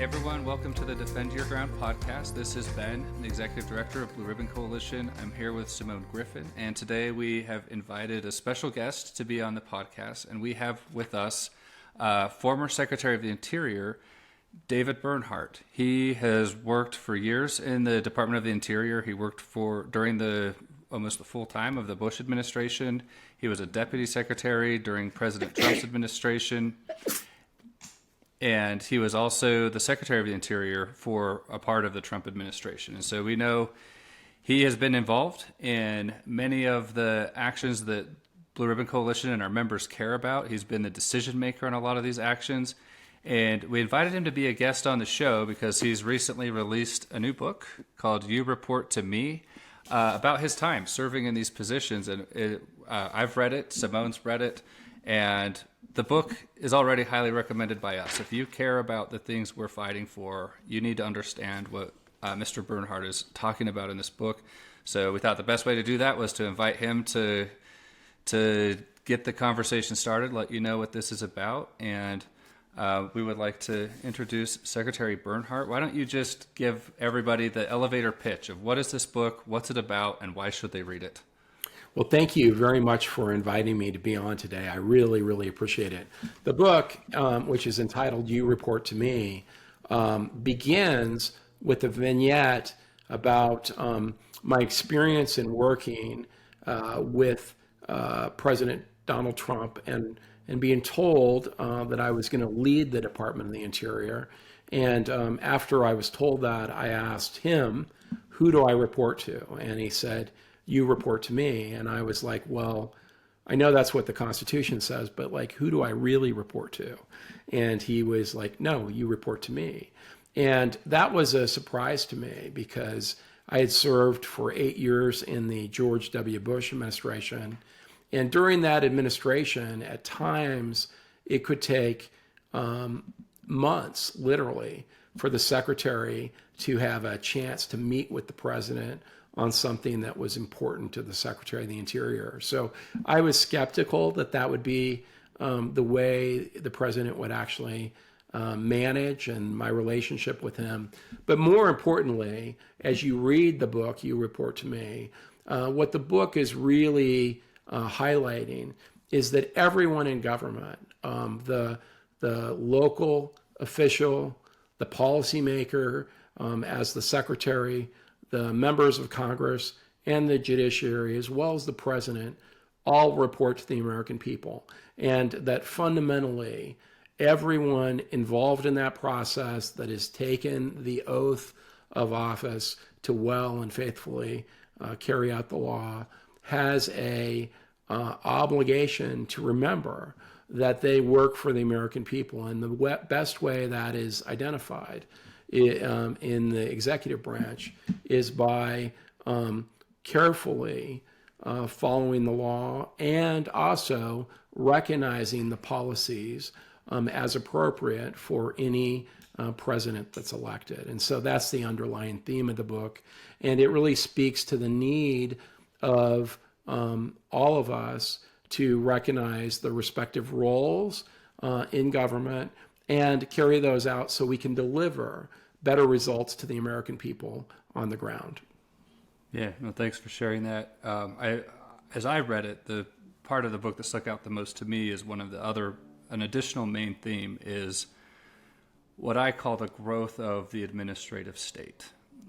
Hey everyone, welcome to the Defend Your Ground podcast. This is Ben, the Executive Director of Blue Ribbon Coalition. I'm here with Simone Griffin, and today we have invited a special guest to be on the podcast, and we have with us former Secretary of the Interior, David Bernhardt. He has worked for years in the Department of the Interior. He worked during almost the full time of the Bush administration. He was a deputy secretary during President Trump's administration. And he was also the Secretary of the Interior for a part of the Trump administration. And so we know he has been involved in many of the actions that Blue Ribbon Coalition and our members care about. He's been the decision maker on a lot of these actions. And we invited him to be a guest on the show because he's recently released a new book called You Report to Me about his time serving in these positions. And I've read it, Simone's read it, and the book is already highly recommended by us. If you care about the things we're fighting for, you need to understand what Mr. Bernhardt is talking about in this book. So we thought the best way to do that was to invite him to get the conversation started, let you know what this is about. And we would like to introduce Secretary Bernhardt. Why don't you just give everybody the elevator pitch of what is this book, what's it about, and why should they read it? Well, thank you very much for inviting me to be on today. I really, really appreciate it. The book, which is entitled You Report to Me, begins with a vignette about my experience in working with President Donald Trump and being told that I was going to lead the Department of the Interior. And after I was told that, I asked him, who do I report to? And he said, you report to me. And I was like, well, I know that's what the Constitution says, but like, who do I really report to? And he was like, no, you report to me. And that was a surprise to me because I had served for 8 years in the George W. Bush administration. And during that administration, at times, it could take months, literally, for the secretary to have a chance to meet with the president on something that was important to the Secretary of the Interior. So I was skeptical that would be the way the president would actually manage and my relationship with him. But more importantly, as you read the book, You Report to Me, what the book is really highlighting is that everyone in government, the local official, the policymaker, as the secretary, the members of Congress and the judiciary, as well as the president, all report to the American people. And that fundamentally, everyone involved in that process that has taken the oath of office to well and faithfully carry out the law has a obligation to remember that they work for the American people. And the best way that is identified in the executive branch is by carefully following the law and also recognizing the policies as appropriate for any president that's elected. And so that's the underlying theme of the book. And it really speaks to the need of all of us to recognize the respective roles in government and carry those out so we can deliver better results to the American people on the ground. Yeah, no, thanks for sharing that. As I read it, the part of the book that stuck out the most to me is an additional main theme is what I call the growth of the administrative state.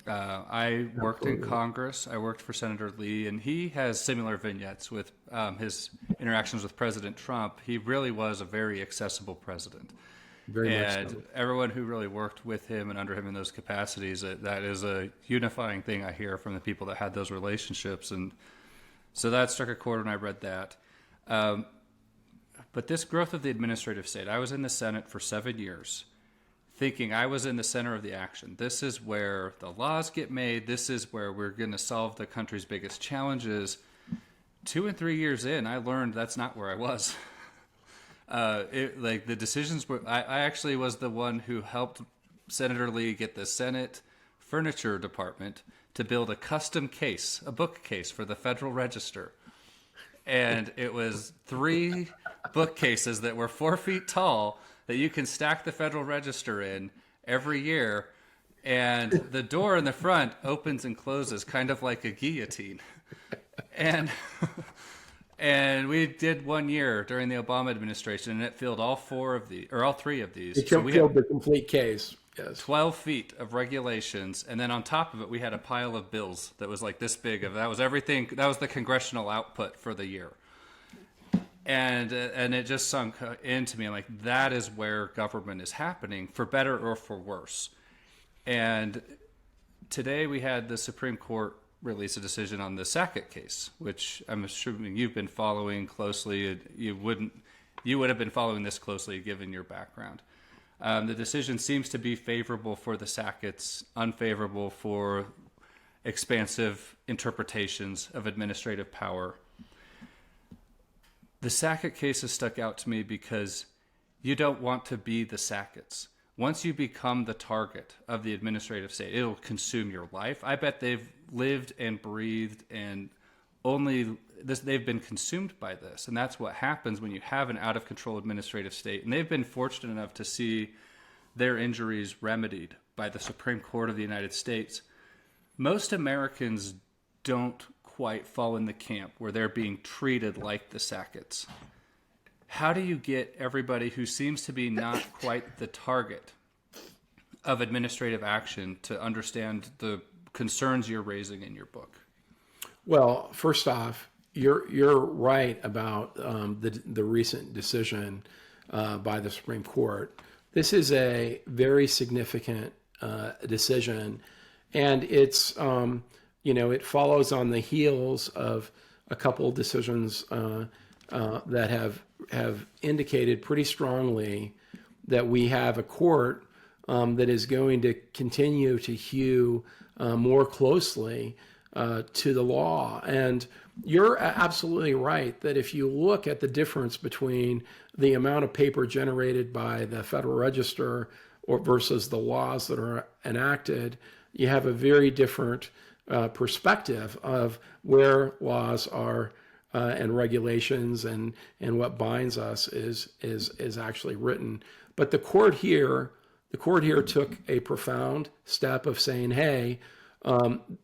I worked in Congress. I worked for Senator Lee, and he has similar vignettes with his interactions with President Trump. He really was a very accessible president. Very much so. And everyone who really worked with him and under him in those capacities, that is a unifying thing I hear from the people that had those relationships. And so that struck a chord when I read that. But this growth of the administrative state, I was in the Senate for 7 years, thinking I was in the center of the action. This is where the laws get made. This is where we're going to solve the country's biggest challenges. 2 and 3 years in, I learned that's not where I was. The decisions were, I actually was the one who helped Senator Lee get the Senate Furniture Department to build a custom case, a bookcase for the Federal Register. And it was 3 bookcases that were 4 feet tall that you can stack the Federal Register in every year, and the door in the front opens and closes kind of like a guillotine. And and we did 1 year during the Obama administration, and it filled all three of these. It So we killed had the complete case. Yes. 12 feet of regulations, and then on top of it, we had a pile of bills that was like this big. That was everything. That was the congressional output for the year. And it just sunk into me. I'm like, that is where government is happening, for better or for worse. And today we had the Supreme Court release a decision on the Sackett case, which I'm assuming you've been following closely. You would have been following this closely given your background. The decision seems to be favorable for the Sackets, unfavorable for expansive interpretations of administrative power. The Sackett case has stuck out to me because you don't want to be the Sackets. Once you become the target of the administrative state, it'll consume your life. I bet they've lived and breathed and they've been consumed by this. And that's what happens when you have an out of control administrative state. And they've been fortunate enough to see their injuries remedied by the Supreme Court of the United States. Most Americans don't quite fall in the camp where they're being treated like the Sackets. How do you get everybody who seems to be not quite the target of administrative action to understand the concerns you're raising in your book? Well, first off, you're right about the recent decision by the Supreme Court. This is a very significant decision, and it's it follows on the heels of a couple of decisions that have indicated pretty strongly that we have a court that is going to continue to hew more closely to the law. And you're absolutely right that if you look at the difference between the amount of paper generated by the Federal Register versus the laws that are enacted, you have a very different perspective of where laws are and regulations and what binds us is actually written. But the court here took a profound step of saying, hey,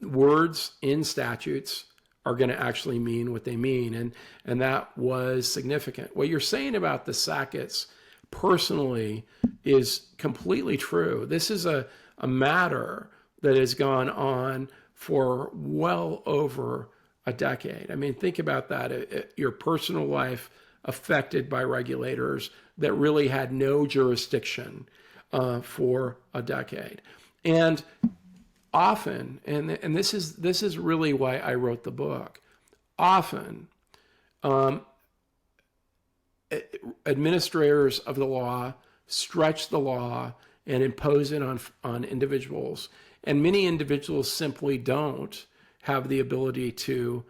words in statutes are going to actually mean what they mean, and that was significant. What you're saying about the Sackets personally is completely true. This is a matter that has gone on for well over a decade. I mean, think about that. Your personal life affected by regulators that really had no jurisdiction for a decade. And often, and this is really why I wrote the book, often administrators of the law stretch the law and impose it on individuals. And many individuals simply don't have the ability to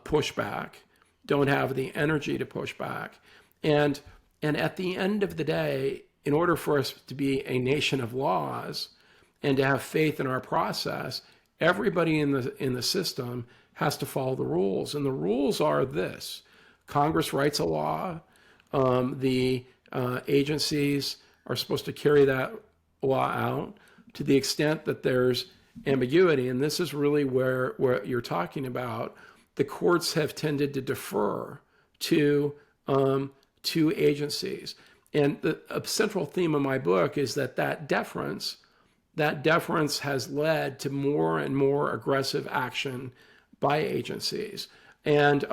push back, don't have the energy to push back. And at the end of the day, in order for us to be a nation of laws and to have faith in our process, everybody in the system has to follow the rules. And the rules are this: Congress writes a law, the agencies are supposed to carry that law out. To the extent that there's ambiguity, and this is really where you're talking about, the courts have tended to defer to agencies. And a central theme of my book is that deference has led to more and more aggressive action by agencies. And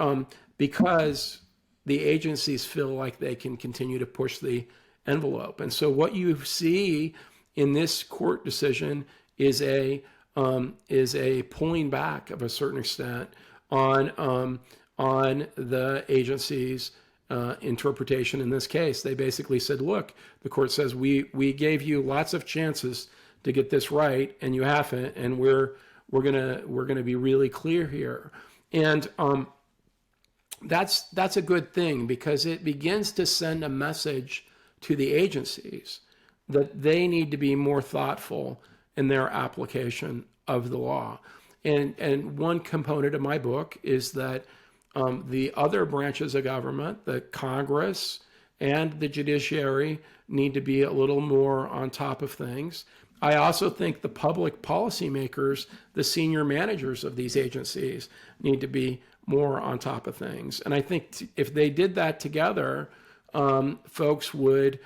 because the agencies feel like they can continue to push the envelope. And so what you see in this court decision is a pulling back of a certain extent on the agency's interpretation. In this case, they basically said, "Look," the court says, "we gave you lots of chances to get this right, and you haven't, and we're gonna be really clear here." And that's a good thing, because it begins to send a message to the agencies that they need to be more thoughtful in their application of the law. And one component of my book is that the other branches of government, the Congress and the judiciary need to be a little more on top of things. I also think the public policymakers, the senior managers of these agencies, need to be more on top of things. And I think if they did that together, folks would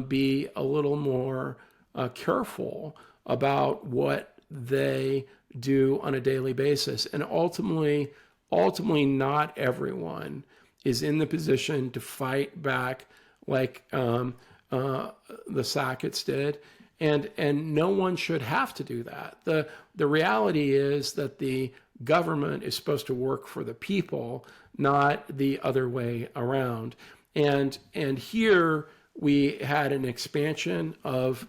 be a little more careful about what they do on a daily basis. And ultimately, not everyone is in the position to fight back like the Sackets did. And no one should have to do that. The reality is that the government is supposed to work for the people, not the other way around. And here we had an expansion of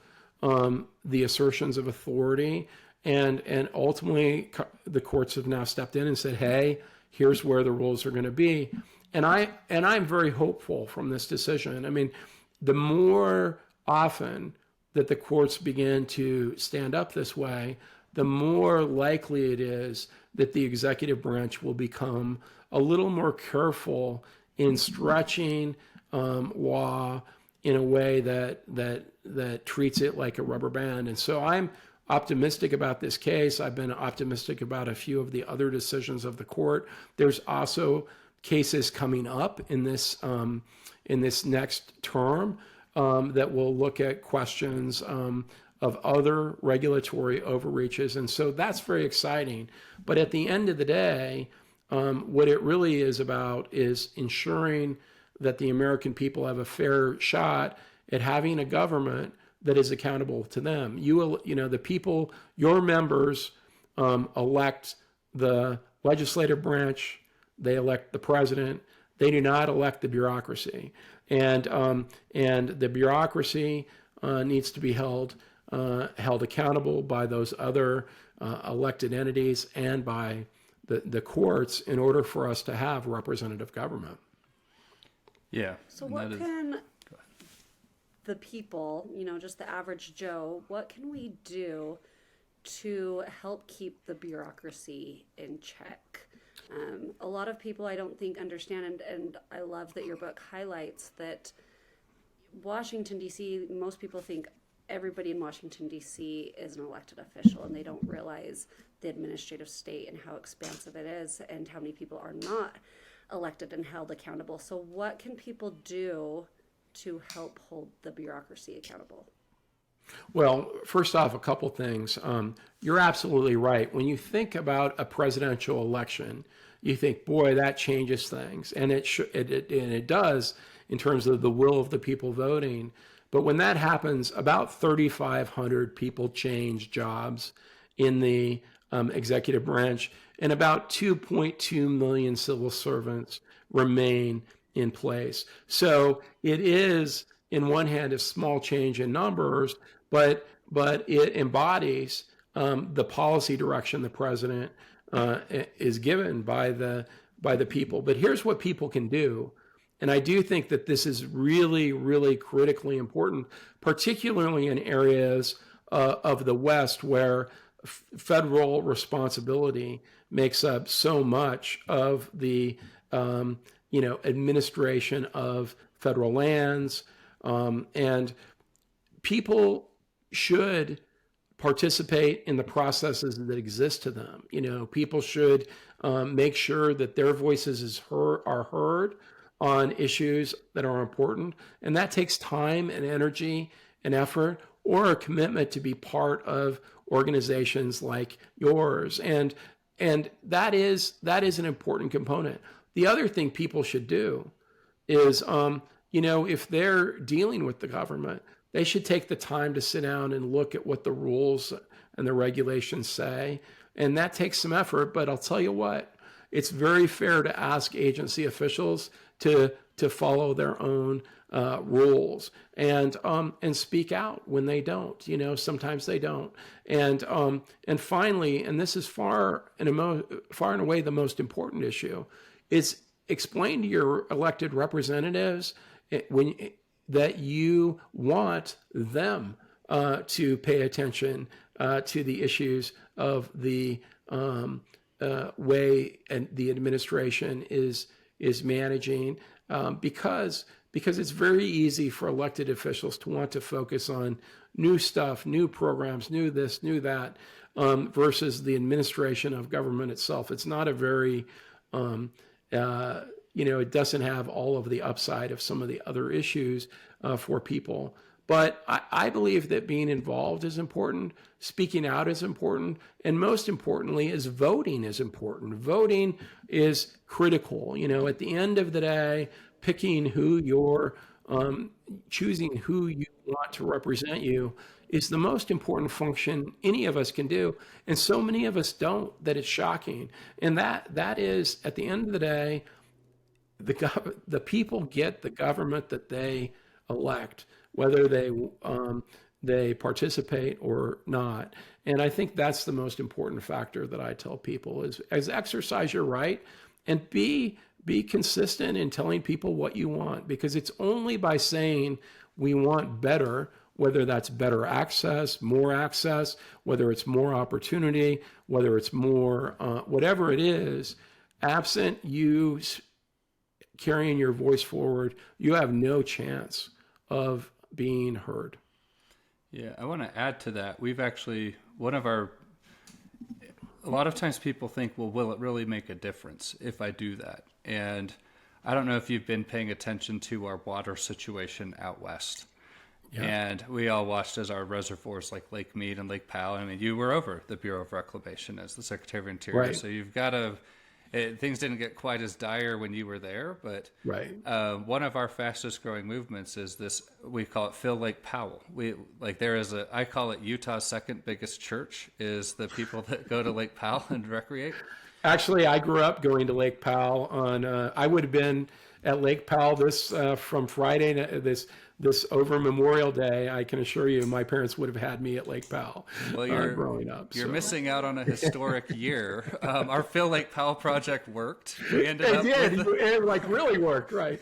the assertions of authority, and ultimately the courts have now stepped in and said, hey, here's where the rules are going to be. And I'm very hopeful from this decision. I mean, the more often that the courts begin to stand up this way, the more likely it is that the executive branch will become a little more careful in stretching law in a way that treats it like a rubber band. And so I'm optimistic about this case. I've been optimistic about a few of the other decisions of the court. There's also cases coming up in this next term that will look at questions of other regulatory overreaches. And so that's very exciting. But at the end of the day, what it really is about is ensuring that the American people have a fair shot at having a government that is accountable to them. You know, the people, your members elect the legislative branch, they elect the president, they do not elect the bureaucracy. And the bureaucracy needs to be held accountable by those other elected entities and by the courts in order for us to have representative government. Yeah. So what can the people, you know, just the average Joe, what can we do to help keep the bureaucracy in check? A lot of people I don't think understand, and I love that your book highlights that Washington, D.C., most people think everybody in Washington, D.C. is an elected official, and they don't realize the administrative state and how expansive it is and how many people are not elected and held accountable. So what can people do to help hold the bureaucracy accountable? Well, first off, a couple things. You're absolutely right. When you think about a presidential election, you think, boy, that changes things. And it does in terms of the will of the people voting. But when that happens, about 3,500 people change jobs in the executive branch, and about 2.2 million civil servants remain in place. So it is, in one hand, a small change in numbers, but it embodies the policy direction the president is given by the people. But here's what people can do. And I do think that this is really, really critically important, particularly in areas of the West where federal responsibility makes up so much of the administration of federal lands, and people should participate in the processes that exist to them. You know, people should make sure that their voices are heard on issues that are important, and that takes time and energy and effort, or a commitment to be part of organizations like yours, and that is an important component. The other thing people should do is, if they're dealing with the government, they should take the time to sit down and look at what the rules and the regulations say, and that takes some effort. But I'll tell you what, it's very fair to ask agency officials to follow their own rules and speak out when they don't. You know, sometimes they don't. And finally, and this is far and away the most important issue, is explain to your elected representatives that you want them to pay attention to the issues of the way and the administration is managing, because because it's very easy for elected officials to want to focus on new stuff, new programs, new this, new that, versus the administration of government itself. It's not a very, it doesn't have all of the upside of some of the other issues for people. But I believe that being involved is important, speaking out is important, and most importantly is voting is important. Voting is critical. At the end of the day, picking who you're, choosing who you want to represent you is the most important function any of us can do. And so many of us don't, that it's shocking. And that is, at the end of the day, the people get the government that they elect, whether they participate or not. And I think that's the most important factor that I tell people is exercise your right and be consistent in telling people what you want, because it's only by saying we want better, whether that's better access, more access, whether it's more opportunity, whether it's more, whatever it is, absent you carrying your voice forward, you have no chance of being heard. Yeah, I want to add to that. We've actually, a lot of times people think, well, will it really make a difference if I do that? And I don't know if you've been paying attention to our water situation out west. Yeah. And we all watched as our reservoirs like Lake Mead and Lake Powell. I mean, you were over the Bureau of Reclamation as the Secretary of Interior. Right. So you've got to, things didn't get quite as dire when you were there, but right. One of our fastest growing movements is this, we call it Fill Lake Powell. I call it Utah's second biggest church is the people that go to Lake Powell and recreate. Actually, I grew up going to Lake Powell I would have been at Lake Powell from Friday, this over Memorial Day. I can assure you my parents would have had me at Lake Powell growing up. You're missing out on a historic year. Our Fill Lake Powell project worked. We ended up it really worked, right?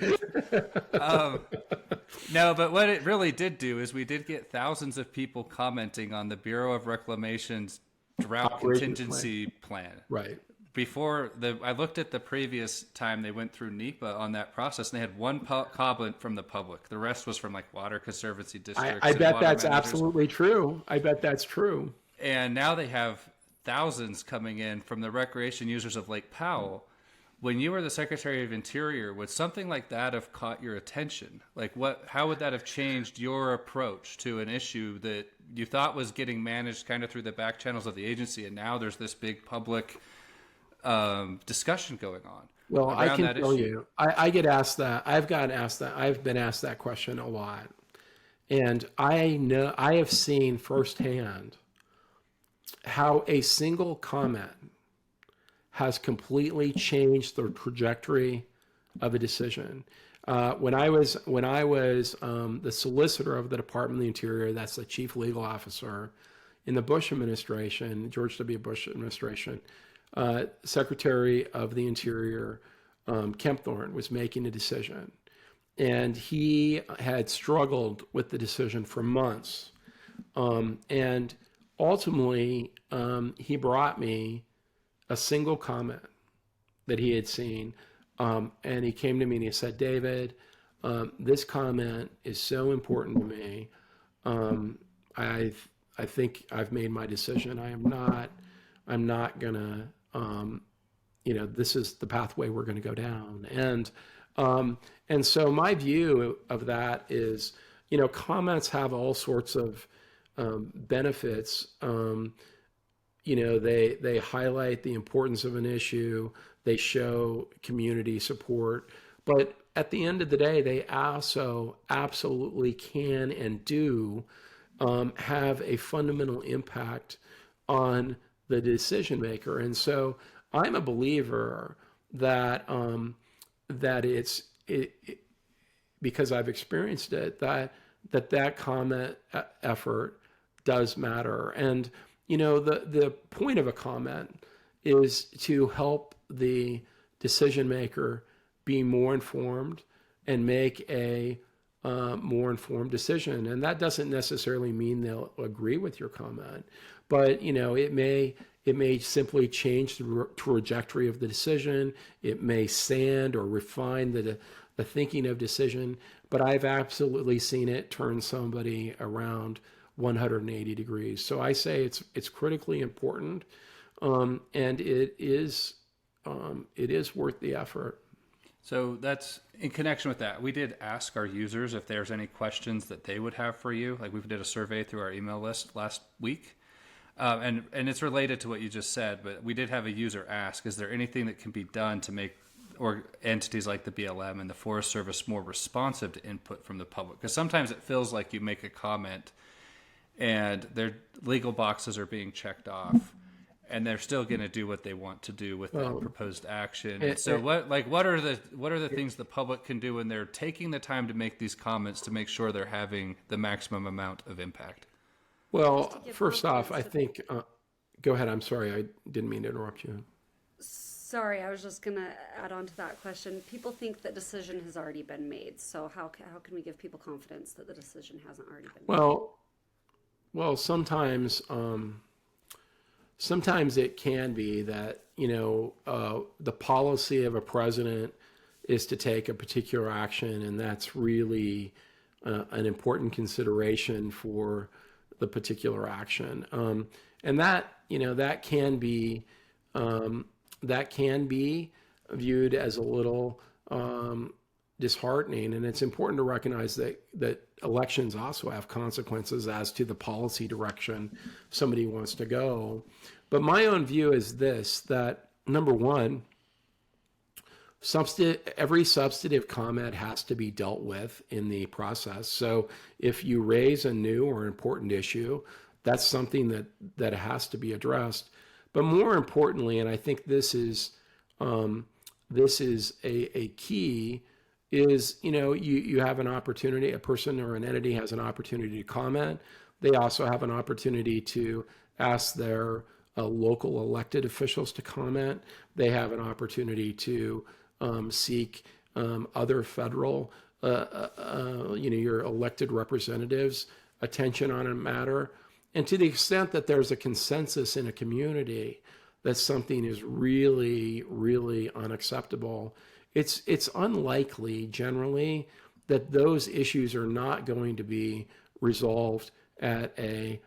No, but what it really did do is we did get thousands of people commenting on the Bureau of Reclamation's drought contingency plan. Right. I looked at the previous time they went through NEPA on that process, and they had one comment from the public. The rest was from like water conservancy districts. I bet that's absolutely true. I bet that's true. And now they have thousands coming in from the recreation users of Lake Powell. When you were the Secretary of Interior, would something like that have caught your attention? Like how would that have changed your approach to an issue that you thought was getting managed kind of through the back channels of the agency, and now there's this big public discussion going on? Well, I can tell you, I get asked that. I've gotten asked that. I've been asked that question a lot. And I have seen firsthand how a single comment has completely changed the trajectory of a decision. When I was the solicitor of the Department of the Interior, that's the chief legal officer in the Bush administration, George W. Bush administration, Secretary of the Interior, Kempthorne, was making a decision. And he had struggled with the decision for months. And ultimately, he brought me a single comment that he had seen. And he came to me and he said, David, this comment is so important to me. I think I've made my decision. I'm not gonna, this is the pathway we're going to go down. And so my view of that is, comments have all sorts of benefits. They highlight the importance of an issue. They show community support. But at the end of the day, they also absolutely can and do have a fundamental impact on the decision maker. And so I'm a believer that because I've experienced it, that comment effort does matter. And the point of a comment is to help the decision maker be more informed and make a more informed decision. And that doesn't necessarily mean they'll agree with your comment, but it It may simply change the trajectory of the decision. It may sand or refine the thinking of decision. But I've absolutely seen it turn somebody around 180 degrees. So I say it's critically important, and it is worth the effort. So that's in connection with that. We did ask our users if there's any questions that they would have for you. Like we did a survey through our email list last week. And it's related to what you just said, but we did have a user ask, is there anything that can be done to make entities like the BLM and the Forest Service more responsive to input from the public? Because sometimes it feels like you make a comment and their legal boxes are being checked off, and they're still going to do what they want to do with that proposed action. And so what are the things the public can do when they're taking the time to make these comments to make sure they're having the maximum amount of impact? Well, first off, I think, go ahead. I'm sorry. I didn't mean to interrupt you. Sorry, I was just going to add on to that question. People think that decision has already been made. So how can we give people confidence that the decision hasn't already been made? Well, sometimes it can be that, the policy of a president is to take a particular action, and that's really an important consideration for the particular action. And that can be viewed as a little disheartening. And it's important to recognize that elections also have consequences as to the policy direction somebody wants to go. But my own view is this, that number one, every substantive comment has to be dealt with in the process. So if you raise a new or important issue, that's something that has to be addressed. But more importantly, and I think this is a key, is you have an opportunity, a person or an entity has an opportunity to comment. They also have an opportunity to ask their local elected officials to comment. They have an opportunity to seek other federal, your elected representatives' attention on a matter. And to the extent that there's a consensus in a community that something is really, really unacceptable, it's unlikely generally that those issues are not going to be resolved at a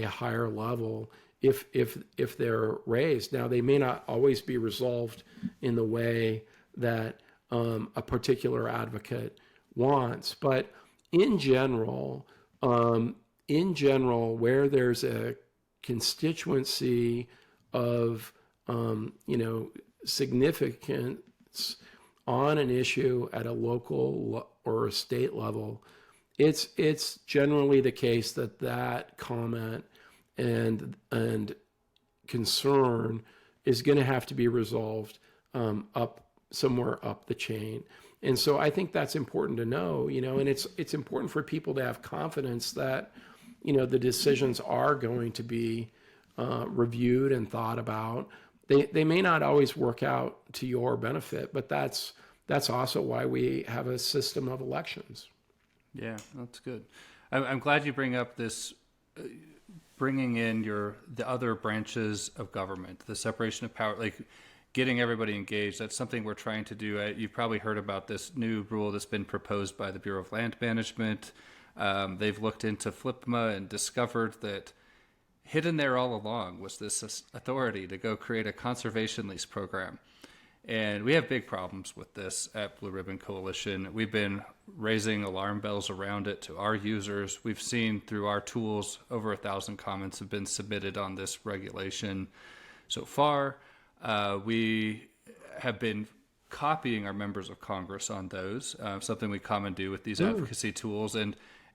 higher level if they're raised. Now, they may not always be resolved in the way that a particular advocate wants, but in general, where there's a constituency of significance on an issue at a local or a state level, it's generally the case that comment and concern is going to have to be resolved somewhere up the chain. And so I think that's important to know, and it's important for people to have confidence that, the decisions are going to be reviewed and thought about. They may not always work out to your benefit, but that's also why we have a system of elections. Yeah, that's good. I'm glad you bring up this, bringing in the other branches of government, the separation of power, like getting everybody engaged. That's something we're trying to do. You've probably heard about this new rule that's been proposed by the Bureau of Land Management. They've looked into FLPMA and discovered that hidden there all along was this authority to go create a conservation lease program. And we have big problems with this at Blue Ribbon Coalition. We've been raising alarm bells around it to our users. We've seen through our tools over 1,000 comments have been submitted on this regulation so far. We have been copying our members of Congress on those, something we commonly do with these advocacy tools.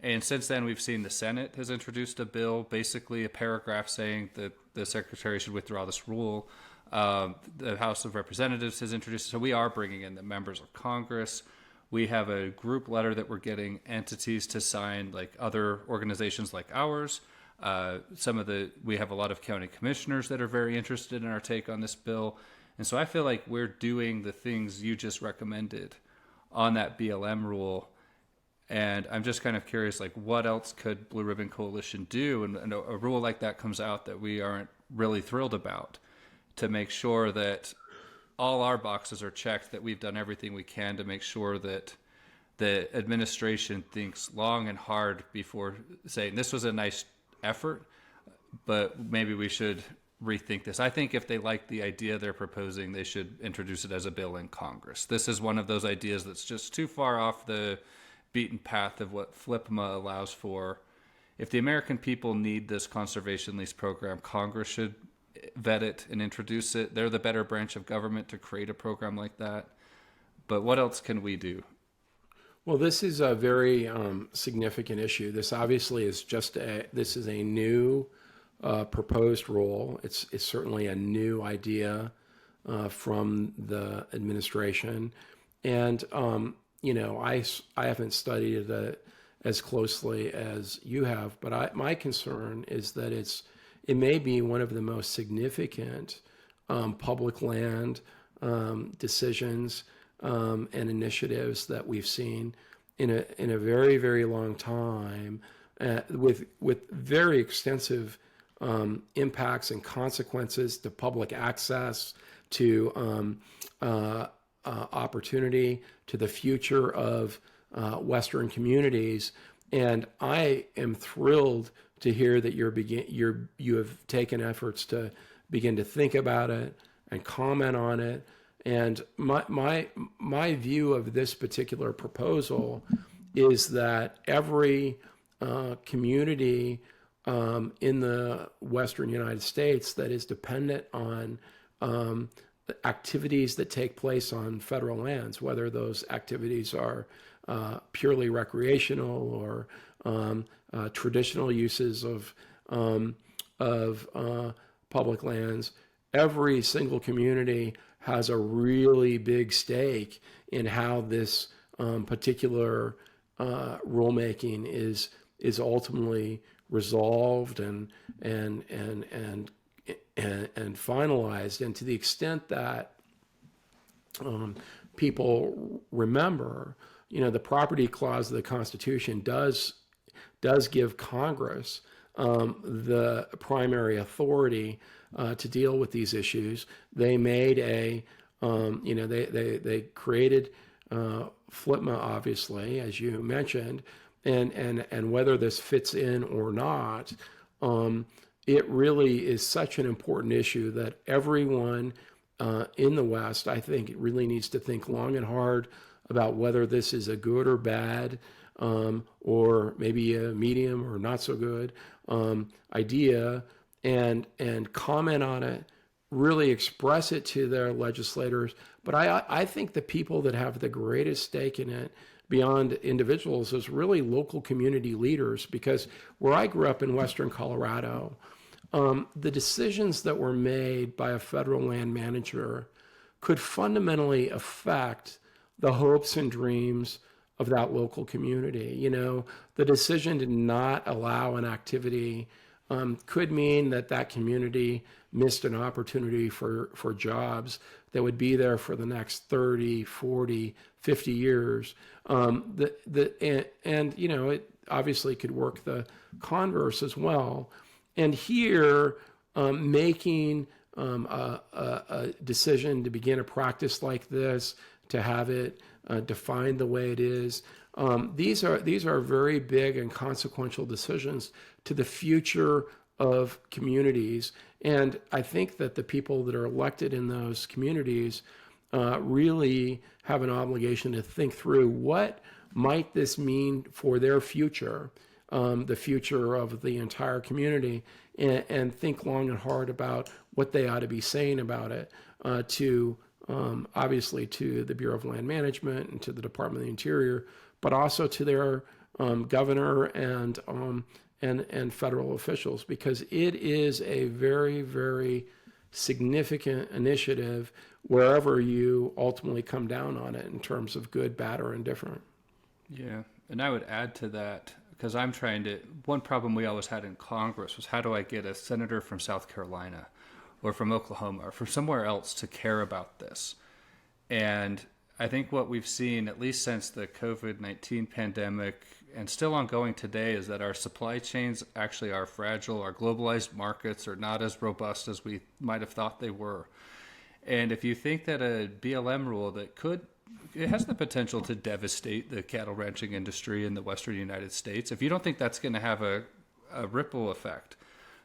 And since then, we've seen the Senate has introduced a bill, basically a paragraph saying that the Secretary should withdraw this rule. The House of Representatives has introduced. So we are bringing in the members of Congress. We have a group letter that we're getting entities to sign, like other organizations like ours. We have a lot of county commissioners that are very interested in our take on this bill. And so I feel like we're doing the things you just recommended on that BLM rule. And I'm just kind of curious, like, what else could Blue Ribbon Coalition do? And a rule like that comes out that we aren't really thrilled about, to make sure that all our boxes are checked, that we've done everything we can to make sure that the administration thinks long and hard before saying this was a nice effort, but maybe we should rethink this. I think if they like the idea they're proposing, they should introduce it as a bill in Congress. This is one of those ideas that's just too far off the beaten path of what FLPMA allows for. If the American people need this conservation lease program, Congress should vet it and introduce it. They're the better branch of government to create a program like that. But what else can we do? Well, this is a very significant issue. This obviously is this is a new proposed rule. It's certainly a new idea from the administration, and I haven't studied it as closely as you have, but my concern is that it may be one of the most significant public land decisions and initiatives that we've seen in a very, very long time, with very extensive impacts and consequences to public access, to opportunity, to the future of Western communities. And I am thrilled to hear that you have taken efforts to begin to think about it and comment on it. And my view of this particular proposal is that every community in the Western United States that is dependent on activities that take place on federal lands, whether those activities are purely recreational or traditional uses of public lands, every single community has a really big stake in how this particular rulemaking is ultimately resolved and finalized. And to the extent that people remember, the property clause of the Constitution does give Congress the primary authority to deal with these issues. They made they created FLPMA, obviously, as you mentioned, and whether this fits in or not, it really is such an important issue that everyone in the West, I think, really needs to think long and hard about whether this is a good or bad, or maybe a medium or not so good idea, and comment on it, really express it to their legislators. But I think the people that have the greatest stake in it beyond individuals is really local community leaders, because where I grew up in Western Colorado, the decisions that were made by a federal land manager could fundamentally affect the hopes and dreams of that local community. The decision to not allow an activity could mean that community missed an opportunity for jobs that would be there for the next 30, 40, 50 years. It obviously could work the converse as well. And here, making a decision to begin a practice like this, to have it defined the way it is, these are very big and consequential decisions to the future of communities. And I think that the people that are elected in those communities really have an obligation to think through what might this mean for their future, the future of the entire community, and think long and hard about what they ought to be saying about it obviously to the Bureau of Land Management and to the Department of the Interior, but also to their governor and federal officials, because it is a very, very significant initiative wherever you ultimately come down on it in terms of good, bad, or indifferent. Yeah, and I would add to that, because one problem we always had in Congress was, how do I get a senator from South Carolina or from Oklahoma or from somewhere else to care about this? And I think what we've seen, at least since the COVID-19 pandemic, and still ongoing today is that our supply chains actually are fragile. Our globalized markets are not as robust as we might have thought they were. And if you think that a BLM rule it has the potential to devastate the cattle ranching industry in the Western United States, if you don't think that's going to have a ripple effect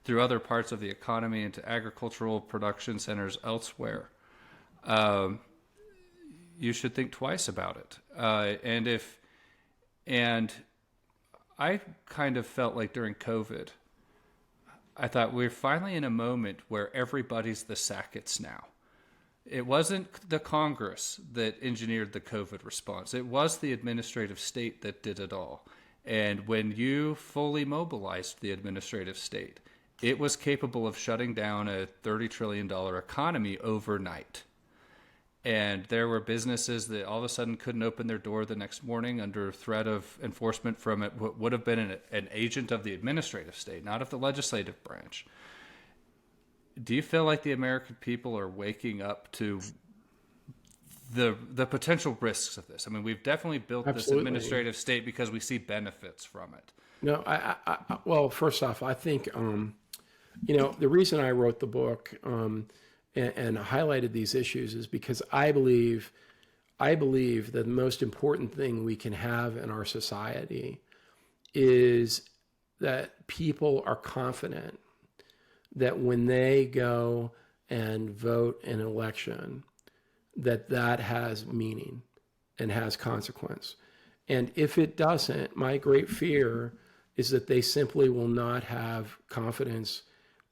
through other parts of the economy into agricultural production centers elsewhere, you should think twice about it. And I kind of felt like during COVID, I thought we're finally in a moment where everybody's the Sackets now. It wasn't the Congress that engineered the COVID response. It was the administrative state that did it all. And when you fully mobilized the administrative state, it was capable of shutting down a $30 trillion economy overnight. And there were businesses that all of a sudden couldn't open their door the next morning under threat of enforcement from what would have been an agent of the administrative state, not of the legislative branch. Do you feel like the American people are waking up to the potential risks of this? I mean, we've definitely built this administrative state because we see benefits from it. No, well, first off, I think, the reason I wrote the book and highlighted these issues is because I believe that the most important thing we can have in our society is that people are confident that when they go and vote in an election, that has meaning and has consequence. And if it doesn't, my great fear is that they simply will not have confidence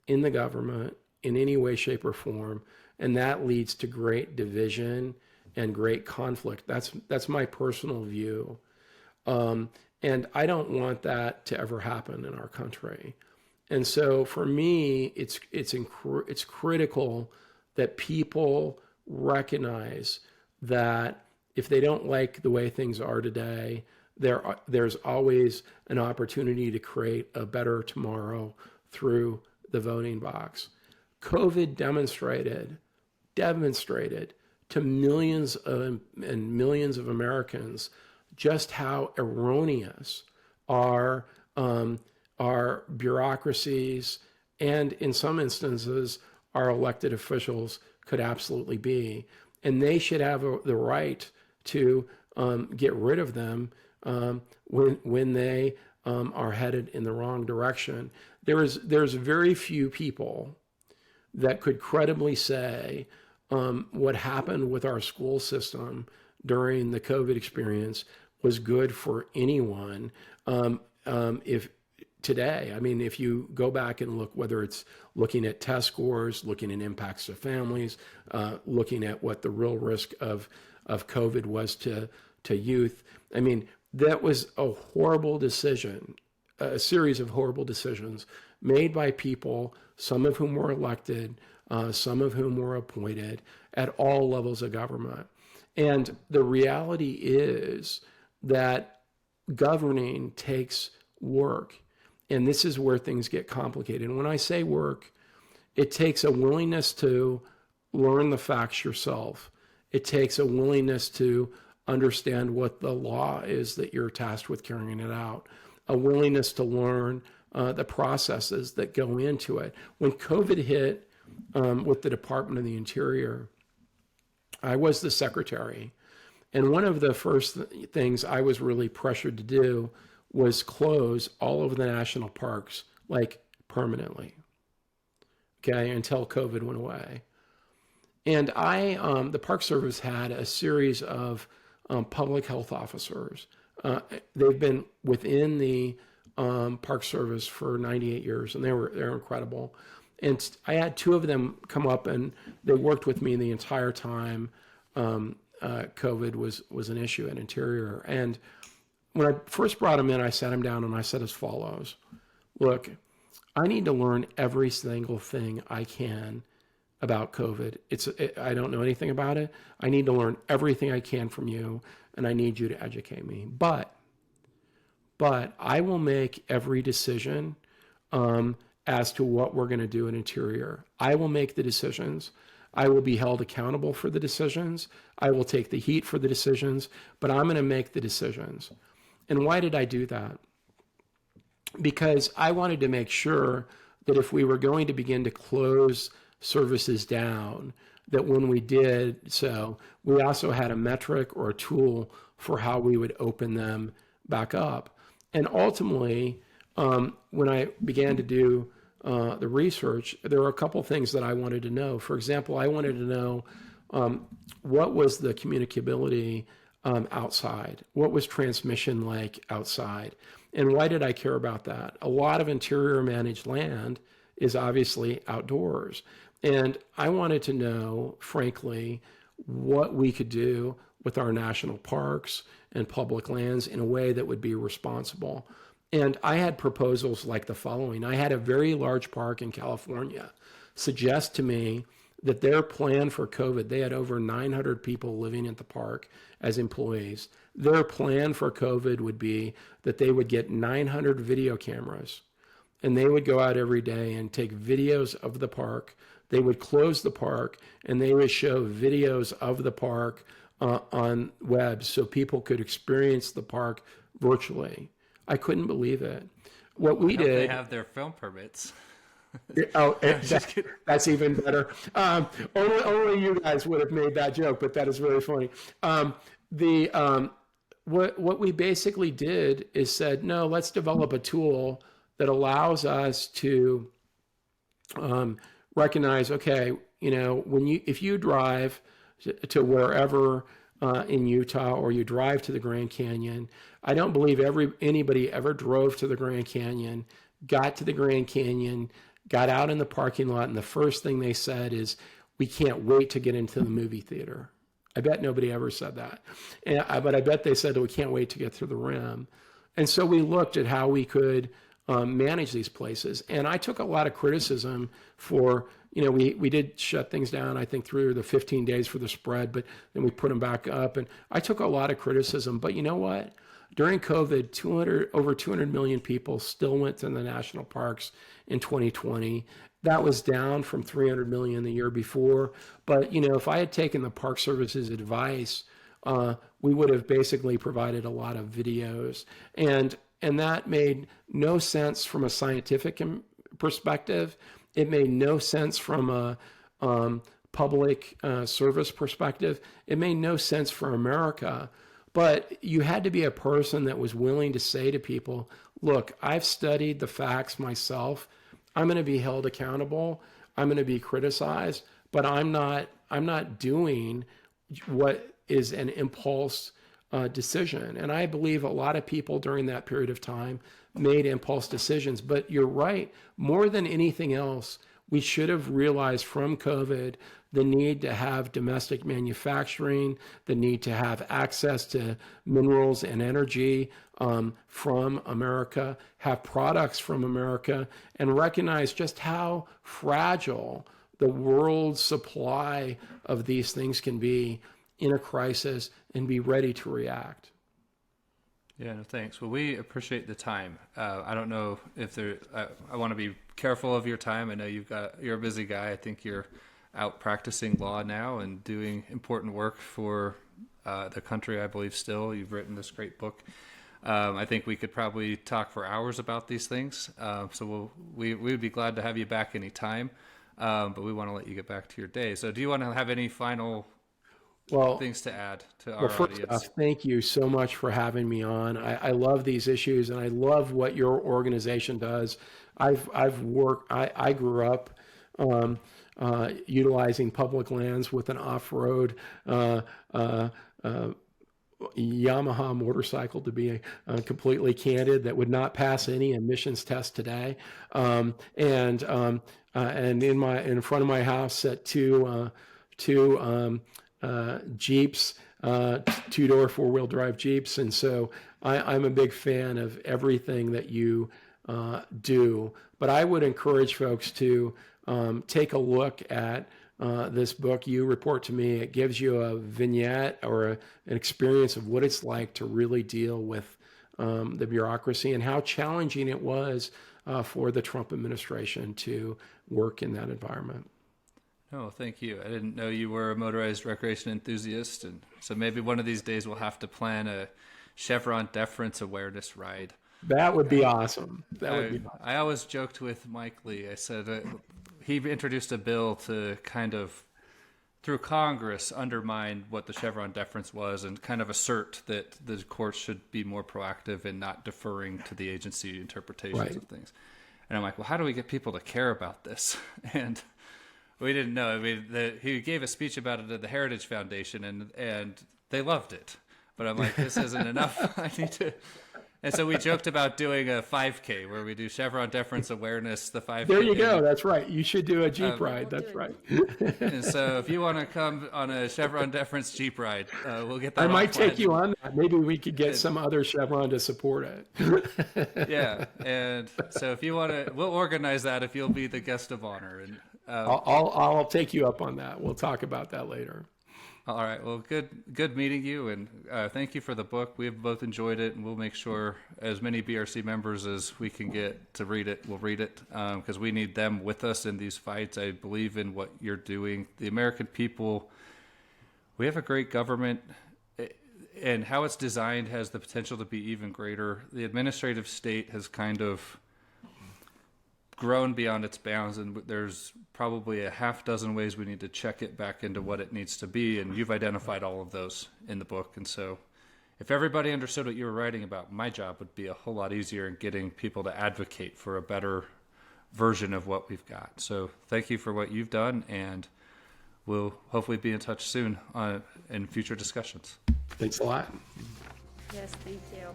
in the government in any way, shape, or form. And that leads to great division and great conflict. That's my personal view. And I don't want that to ever happen in our country. And so for me, it's critical that people recognize that if they don't like the way things are today, there's always an opportunity to create a better tomorrow through the voting box. COVID demonstrated to millions and millions of Americans just how erroneous our bureaucracies and, in some instances, our elected officials could absolutely be. And they should have the right to get rid of them when they are headed in the wrong direction. There's very few people that could credibly say what happened with our school system during the COVID experience was good for anyone. If today, I mean, if you go back and look, whether it's looking at test scores, looking at impacts to families, looking at what the real risk of COVID was to youth, I mean, that was a horrible decision, a series of horrible decisions made by people, some of whom were elected, some of whom were appointed at all levels of government. And the reality is that governing takes work. And this is where things get complicated. And when I say work, it takes a willingness to learn the facts yourself. It takes a willingness to understand what the law is that you're tasked with carrying it out, a willingness to learn the processes that go into it. When COVID hit with the Department of the Interior, I was the secretary. And one of the first things I was really pressured to do was close all of the national parks, like permanently, okay, until COVID went away. And the Park Service had a series of public health officers. They've been within the Park Service for 98 years, and they're incredible. And I had two of them come up, and they worked with me the entire time COVID was an issue at Interior. And when I first brought them in, I sat them down and I said as follows: look, I need to learn every single thing I can about COVID. I don't know anything about it. I need to learn everything I can from you, and I need you to educate me. But I will make every decision as to what we're going to do in Interior. I will make the decisions. I will be held accountable for the decisions. I will take the heat for the decisions, but I'm going to make the decisions. And why did I do that? Because I wanted to make sure that if we were going to begin to close services down, that when we did so, we also had a metric or a tool for how we would open them back up. And ultimately, when I began to do the research, there were a couple things that I wanted to know. For example, I wanted to know what was the communicability outside? What was transmission like outside? And why did I care about that? A lot of interior managed land is obviously outdoors. And I wanted to know, frankly, what we could do with our national parks and public lands in a way that would be responsible. And I had proposals like the following. I had a very large park in California suggest to me that their plan for COVID, they had over 900 people living at the park as employees. Their plan for COVID would be that they would get 900 video cameras and they would go out every day and take videos of the park. They would close the park and they would show videos of the park on web so people could experience the park virtually. I couldn't believe it. What we did. They have their film permits. Oh, that's even better. Only you guys would have made that joke, but that is very funny. What we basically did is said, no, let's develop a tool that allows us to recognize, okay, if you drive to wherever in Utah or you drive to the Grand Canyon, I don't believe anybody ever drove to the Grand Canyon, got to the Grand Canyon, got out in the parking lot, and the first thing they said is, we can't wait to get into the movie theater. I bet nobody ever said that. But I bet they said, we can't wait to get through the rim. And so we looked at how we could manage these places. And I took a lot of criticism for, we did shut things down, I think, through the 15 days for the spread, but then we put them back up. And I took a lot of criticism. But you know what? During COVID, over 200 million people still went to the national parks in 2020. That was down from 300 million the year before. But, if I had taken the Park Service's advice, we would have basically provided a lot of videos. And that made no sense from a scientific perspective. It made no sense from a public service perspective. It made no sense for America. But you had to be a person that was willing to say to people, look, I've studied the facts myself. I'm going to be held accountable. I'm going to be criticized, but I'm not doing what is an impulse decision. And I believe a lot of people during that period of time made impulse decisions. But you're right. More than anything else, we should have realized from COVID the need to have domestic manufacturing, the need to have access to minerals and energy from America, have products from America, and recognize just how fragile the world's supply of these things can be in a crisis and be ready to react. Yeah, no, thanks. Well, we appreciate the time. I don't know if I want to be careful of your time. I know you're a busy guy. I think you're out practicing law now and doing important work for the country, I believe still. You've written this great book. I think we could probably talk for hours about these things. So we would be glad to have you back anytime. But we want to let you get back to your day. So do you want to have any final things to add to our first audience? off, thank you so much for having me on. I love these issues and I love what your organization does. I grew up utilizing public lands with an off-road Yamaha motorcycle, to be completely candid, that would not pass any emissions test today. And in front of my house set two Jeeps, two-door four-wheel drive Jeeps. And so I'm a big fan of everything that you do. But I would encourage folks to take a look at this book, You Report to Me. It gives you a vignette or an experience of what it's like to really deal with the bureaucracy and how challenging it was for the Trump administration to work in that environment. Oh, thank you. I didn't know you were a motorized recreation enthusiast, and so maybe one of these days we'll have to plan a Chevron deference awareness ride. That would be awesome. That would be awesome. I always joked with Mike Lee. I said he introduced a bill to kind of, through Congress, undermine what the Chevron deference was and kind of assert that the courts should be more proactive in not deferring to the agency interpretations Right. of things. And I'm like, well, how do we get people to care about this? And we didn't know. I mean, he gave a speech about it at the Heritage Foundation, and they loved it. But I'm like, this isn't enough. I need to. And so we joked about doing a 5K where we do Chevron deference awareness, the 5K. There you go. That's right. You should do a Jeep ride. We'll That's do right. And so if you want to come on a Chevron deference Jeep ride, we'll get that. I all might take planned. you on that. Maybe we could get some other Chevron to support it. Yeah, and so if you want to, we'll organize that if you'll be the guest of honor. And I'll take you up on that. We'll talk about that later. all right, well, good meeting you, and thank you for the book. We've both enjoyed it, and we'll make sure as many BRC members as we can get to read it, we'll read it, because we need them with us in these fights. I believe in what you're doing. The American people, we have a great government, and how it's designed has the potential to be even greater. The administrative state has kind of grown beyond its bounds, and there's probably a half dozen ways we need to check it back into what it needs to be, and you've identified all of those in the book. And so if everybody understood what you were writing about, my job would be a whole lot easier in getting people to advocate for a better version of what we've got. So thank you for what you've done, and we'll hopefully be in touch soon in future discussions. Thanks a lot. Yes, thank you.